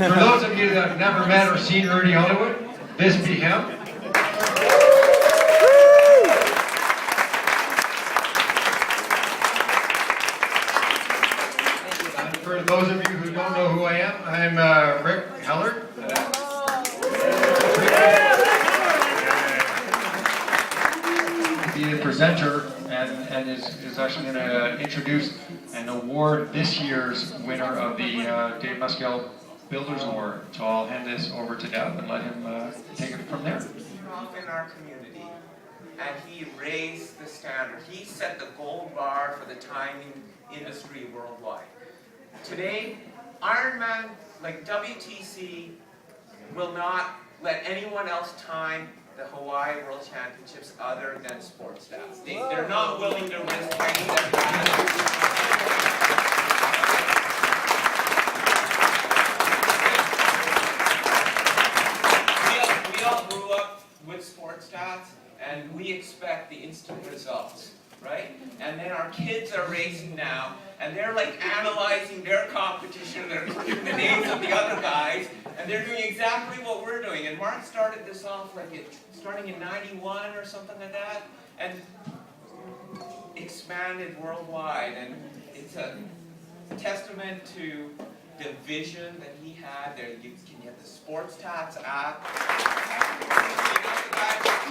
For those of you that have never met or seen Rudy Hollywood, this be him. And for those of you who don't know who I am, I'm Rick Heller. The presenter and is actually going to introduce and award this year's winner of the Dave Muskel Builders Award. So I'll hand this over to Deb and let him take it from there. Off in our community, and he raised the standard. He set the gold bar for the timing industry worldwide. Today, Ironman, like WTC, will not let anyone else time the Hawaii World Championships other than sports stats. They're not willing to risk any of We all grew up with sports stats, and we expect the instant results, right? And then our kids are racing now, and they're like analyzing their competition, they're including the names of the other guys, and they're doing exactly what we're doing. And Mark started this off like starting in '91 or something like that, and expanded worldwide. And it's a testament to the vision that he had. There, you can get the Sports Tats app.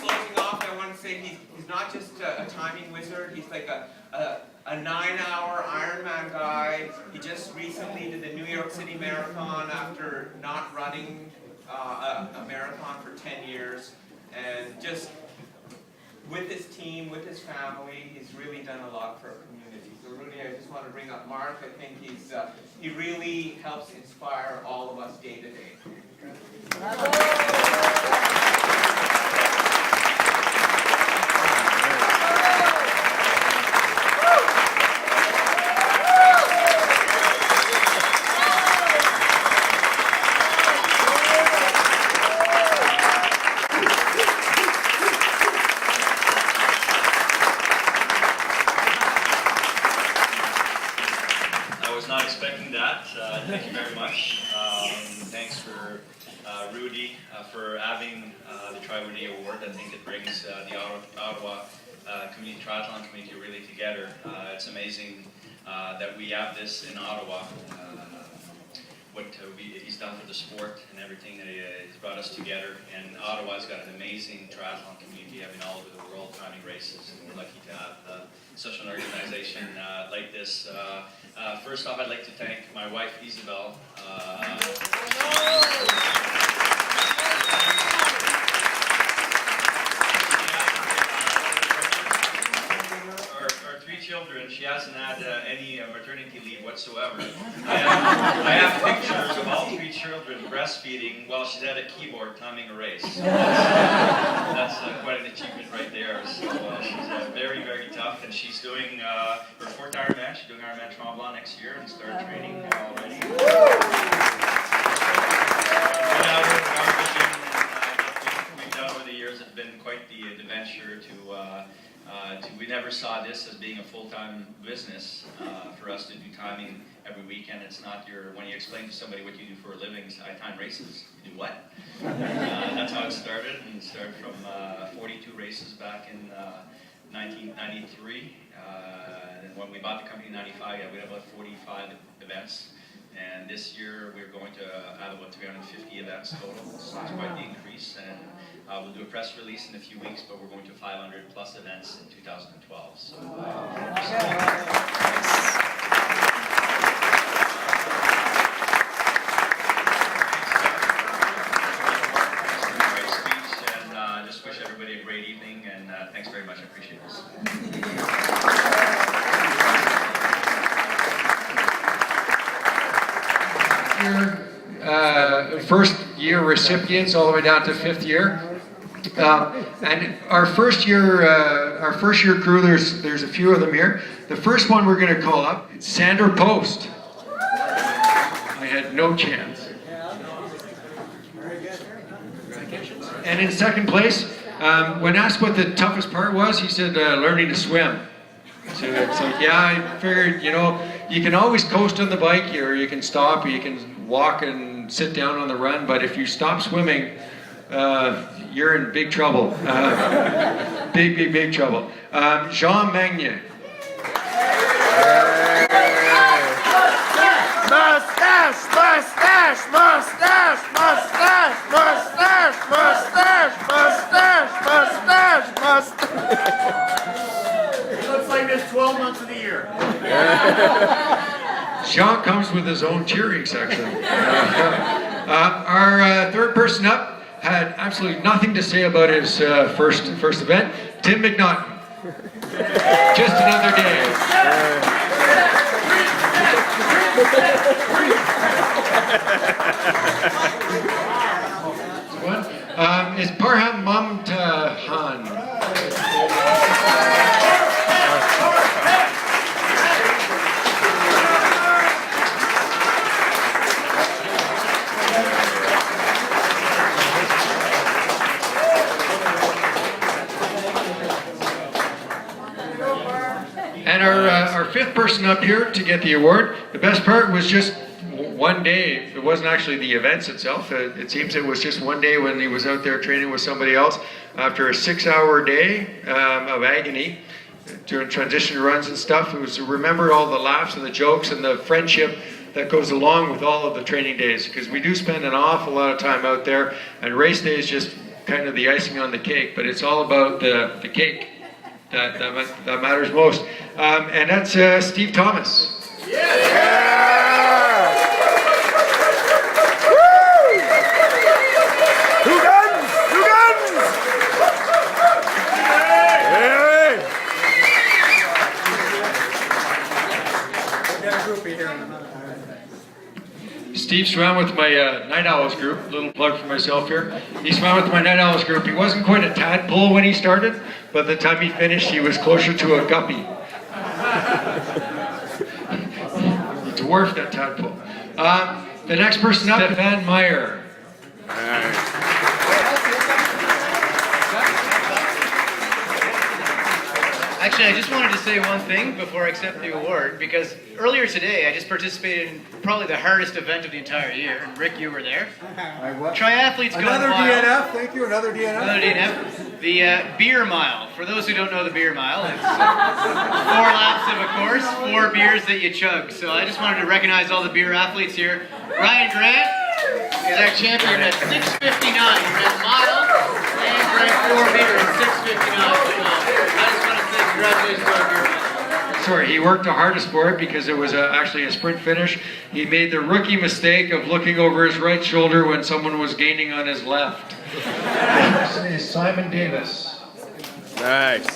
Closing off, I want to say he's not just a timing wizard. He's like a 9-hour Ironman guy. He just recently did the New York City Marathon after not running a marathon for 10 years. And just with his team, with his family, he's really done a lot for our community. So Rudy, I just want to bring up Mark. I think he really helps inspire all of us day to day. Not expecting that. Thank you very much. Thanks for Rudy for having the TriRudy Award. I think it brings the Ottawa community, triathlon community really together. It's amazing that we have this in Ottawa. What he's done for the sport and everything that he's brought us together. And Ottawa's got an amazing triathlon community, having all over the world timing races, and we're lucky to have such an organization like this. First off, I'd like to thank my wife Isabel. Our 3 children, she hasn't had any maternity leave whatsoever. I have pictures of all 3 children breastfeeding while she's at a keyboard timing a race. So that's quite an achievement right there. So she's very, very tough, and she's doing her 4th Ironman. She's doing Ironman Tremblant next year and started training already. Our vision we've done over the years has been quite the venture to we never saw this as being a full-time business for us to do timing every weekend. It's not when you explain to somebody what you do for a living, I time races. You do what? That's how it started, and it started from 42 races back in 1993. And when we bought the company in 95, we had about 45 events. And this year we're going to have about 350 events total, so it's quite the increase. And we'll do a press release in a few weeks, but we're going to 500 plus events in 2012. So, great speech, and just wish everybody a great evening, and thanks very much. I appreciate this. First year recipients all the way down to 5th year. And our first year crew, there's a few of them here. The first one we're going to call up, Sandra Post. I had no chance. And in 2nd place, when asked what the toughest part was, he said learning to swim. So it's like, yeah, I figured, you can always coast on the bike, or you can stop, or you can walk and sit down on the run, but if you stop swimming, you're in big trouble. Big trouble. Jean Magnier. Mustache, mustache, mustache, mustache, mustache, mustache, mustache, mustache, mustache. He looks like this 12 months of the year. Jean comes with his own cheering section. Our third person up had absolutely nothing to say about his first event. Tim McNaughton. Just another day. Is Parham Mamtahan. And our fifth person up here to get the award, the best part was just one day. It wasn't actually the events itself. It seems it was just one day when he was out there training with somebody else after a 6-hour day of agony doing transition runs and stuff. It was to remember all the laughs and the jokes and the friendship that goes along with all of the training days, because we do spend an awful lot of time out there, and race day is just kind of the icing on the cake, but it's all about the cake that matters most. And that's Steve Thomas. Steve swam with my Night Owls group. Little plug for myself here. He swam with my Night Owls group. He wasn't quite a tadpole when he started, but the time he finished, he was closer to a guppy. He dwarfed that tadpole. The next person up, Van Meyer. Actually, I just wanted to say one thing before I accept the award, because earlier today I just participated in probably the hardest event of the entire year, and Rick, you were there. Triathletes Gone Another Wild. DNF, thank you, another DNF. Another DNF. The beer mile. For those who don't know the beer mile, it's 4 laps of a course, 4 beers that you chug. So I just wanted to recognize all the beer athletes here. Ryan Grant is our champion at 6:59 in mile, and drank 4 beers at 6:59. I just want to say congratulations to our beer mile. Sorry, he worked the hardest for it because it was actually a sprint finish. He made the rookie mistake of looking over his right shoulder when someone was gaining on his left. This is Simon Davis. Nice.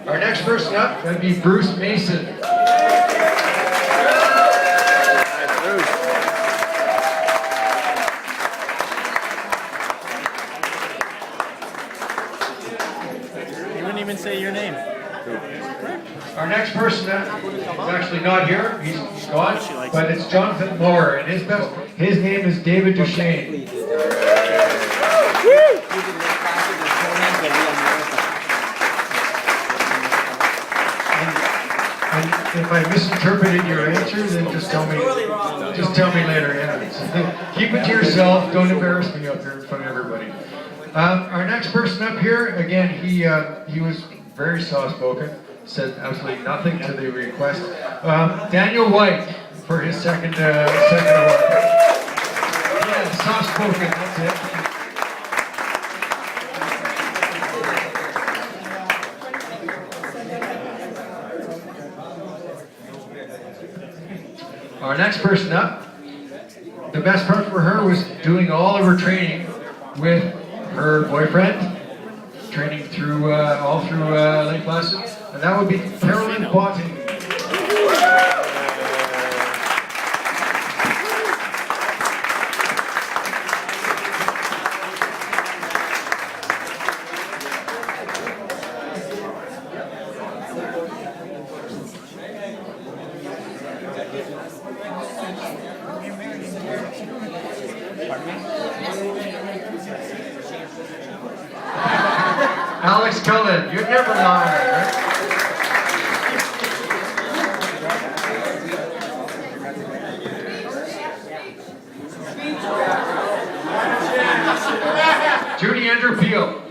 Our next person up would be Bruce Mason. You wouldn't even say your name. Our next person is actually not here. He's gone, but it's Jonathan Moore, and his name is David Duchesne. And if I misinterpreted your answer, then just tell me later. Yeah. Keep it to yourself. Don't embarrass me up here in front of everybody. Our next person up here, again, he was very soft-spoken. Said absolutely nothing to the request. Daniel White for his second award. Yeah, soft-spoken. That's it. Our next person up, the best part for her was doing all of her training with her boyfriend, training through all through Lake Placid, and that would be Carolyn Botting. Alex Cullen, you'd never lie, right? Judy Andrew Peel.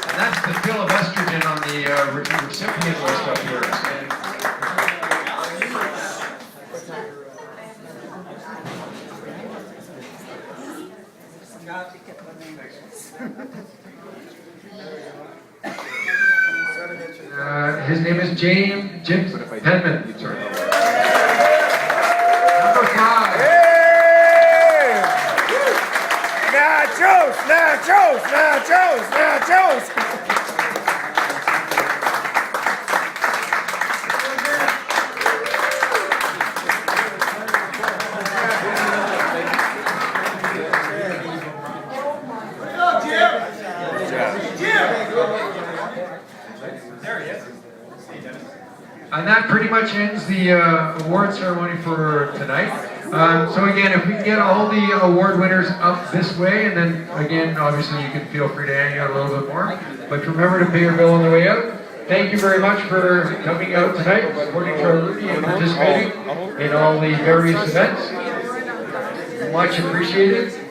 And that's the pill of estrogen on the recipient list up here. His name is James Penman. Number 5. Hey! Nachos, nachos, nachos, nachos. And that pretty much ends the award ceremony for tonight. So again, if we can get all the award winners up this way, and then again, obviously you can feel free to hang out a little bit more. But remember to pay your bill on the way out. Thank you very much for coming out tonight, supporting TriRudy and participating in all the various events. Much appreciated.